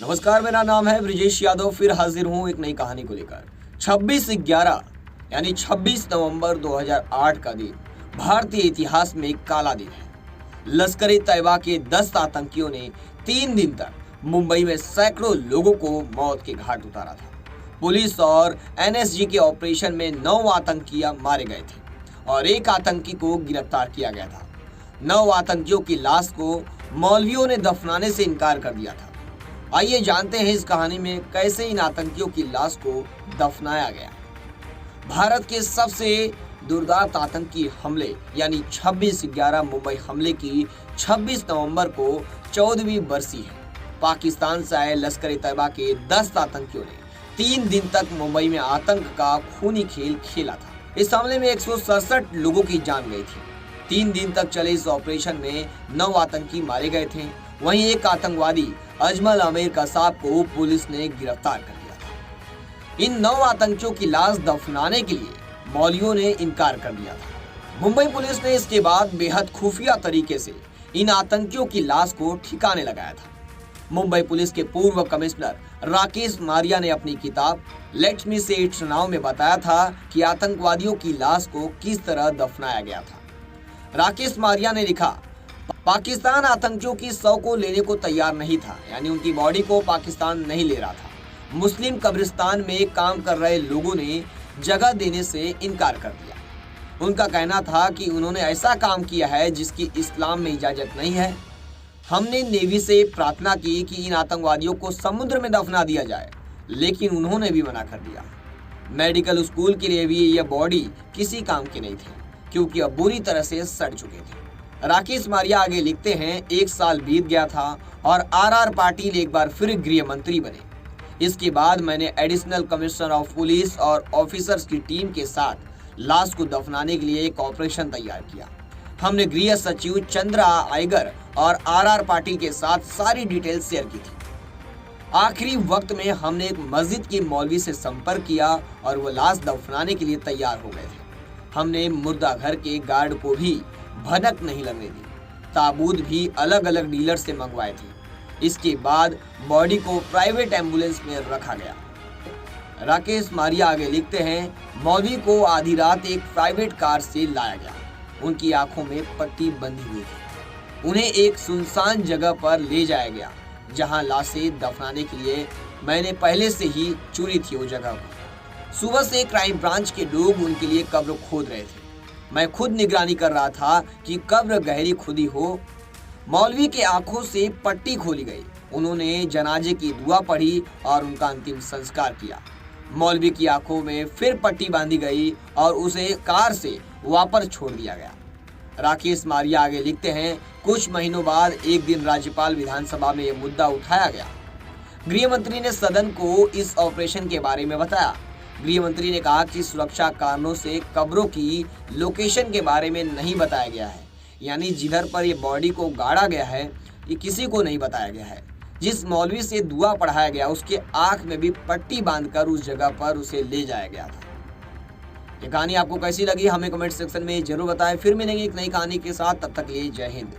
नमस्कार, मेरा नाम है ब्रिजेश यादव। फिर हाजिर हूँ एक नई कहानी को लेकर। 26/11 यानी 26 नवंबर 2008 का दिन भारतीय इतिहास में एक काला दिन है। लश्कर-ए-तैयबा के 10 आतंकियों ने 3 दिन तक मुंबई में सैकड़ों लोगों को मौत के घाट उतारा था। पुलिस और एनएसजी के ऑपरेशन में 9 आतंकी मारे गए थे और एक आतंकी को गिरफ्तार किया गया था। 9 आतंकियों की लाश को मौलवियों ने दफनाने से इनकार कर दिया था। आइए जानते हैं इस कहानी में कैसे इन आतंकियों की लाश को दफनाया गया। भारत के सबसे दुर्दांत आतंकी हमले यानी 26/11 मुंबई हमले की 26 नवंबर को 14वीं बरसी है। पाकिस्तान से आए लश्कर-ए-तैयबा के 10 आतंकियों ने 3 दिन तक मुंबई में आतंक का खूनी खेल खेला था। इस हमले में 167 लोगों की जान गई थी। 3 दिन तक चले इस ऑपरेशन में 9 आतंकी मारे गए थे। वहीं एक आतंकवादी अजमल आमिर कसाब को पुलिस ने गिरफ्तार कर लिया था। इन 9 आतंकियों की लाश दफनाने के लिए मौलवियों ने इनकार कर दिया था। मुंबई पुलिस ने इसके बाद बेहद खुफिया तरीके से इन आतंकियों की लाश को ठिकाने लगाया था। मुंबई पुलिस के पूर्व कमिश्नर राकेश मारिया ने अपनी किताब लेट मी से इट नाउ में बताया था कि आतंकवादियों की लाश को किस तरह दफनाया गया था। राकेश मारिया ने लिखा, पाकिस्तान आतंकियों की शव को लेने को तैयार नहीं था, यानी उनकी बॉडी को पाकिस्तान नहीं ले रहा था। मुस्लिम कब्रिस्तान में काम कर रहे लोगों ने जगह देने से इनकार कर दिया। उनका कहना था कि उन्होंने ऐसा काम किया है जिसकी इस्लाम में इजाजत नहीं है। हमने नेवी से प्रार्थना की कि इन आतंकवादियों को समुद्र में दफना दिया जाए, लेकिन उन्होंने भी मना कर दिया। मेडिकल स्कूल के लिए भी यह बॉडी किसी काम की नहीं थी, क्योंकि अब बुरी तरह से सड़ चुके थे। राकेश मारिया आगे लिखते हैं, 1 साल बीत गया था और आर पाटिल एक बार फिर गृह मंत्री बने। इसके बाद मैंने एडिशनल कमिश्नर ऑफ पुलिस और ऑफिसर्स की टीम के साथ लाश को दफनाने के लिए एक ऑपरेशन तैयार किया। हमने गृह सचिव चंद्रा आयगर और आर पाटिल के साथ सारी डिटेल शेयर की थी। आखिरी वक्त में हमने एक मस्जिद के मौलवी से संपर्क किया और वो लाश दफनाने के लिए तैयार हो गए थे। हमने मुर्दा घर के गार्ड को भी भनक नहीं लगने दी। ताबूत भी अलग अलग डीलर से मंगवाए थे। इसके बाद बॉडी को प्राइवेट एम्बुलेंस में रखा गया। राकेश मारिया आगे लिखते हैं, मौलवी को आधी रात एक प्राइवेट कार से लाया गया। उनकी आंखों में पट्टी बंधी हुई थी। उन्हें एक सुनसान जगह पर ले जाया गया, जहां लाशें दफनाने के लिए मैंने पहले से ही चुनी थी वो जगह को। सुबह से क्राइम ब्रांच के लोग उनके लिए कब्र खोद रहे थे। मैं खुद निगरानी कर रहा था कि कब्र गहरी खुदी हो। मौलवी के आंखों से पट्टी खोली गई। उन्होंने जनाजे की दुआ पढ़ी और उनका अंतिम संस्कार किया। मौलवी की आंखों में फिर पट्टी बांधी गई और उसे कार से वापस छोड़ दिया गया। राकेश मारिया आगे लिखते हैं, कुछ महीनों बाद एक दिन राज्यपाल विधानसभा में यह मुद्दा उठाया गया। गृह मंत्री ने सदन को इस ऑपरेशन के बारे में बताया। गृह मंत्री ने कहा कि सुरक्षा कारणों से कब्रों की लोकेशन के बारे में नहीं बताया गया है, यानी जिधर पर ये बॉडी को गाड़ा गया है ये किसी को नहीं बताया गया है। जिस मौलवी से दुआ पढ़ाया गया उसके आंख में भी पट्टी बांधकर उस जगह पर उसे ले जाया गया था। ये कहानी आपको कैसी लगी हमें कमेंट सेक्शन में जरूर बताएं। फिर मिलेंगे एक नई कहानी के साथ, तब तक के लिए जय हिंद।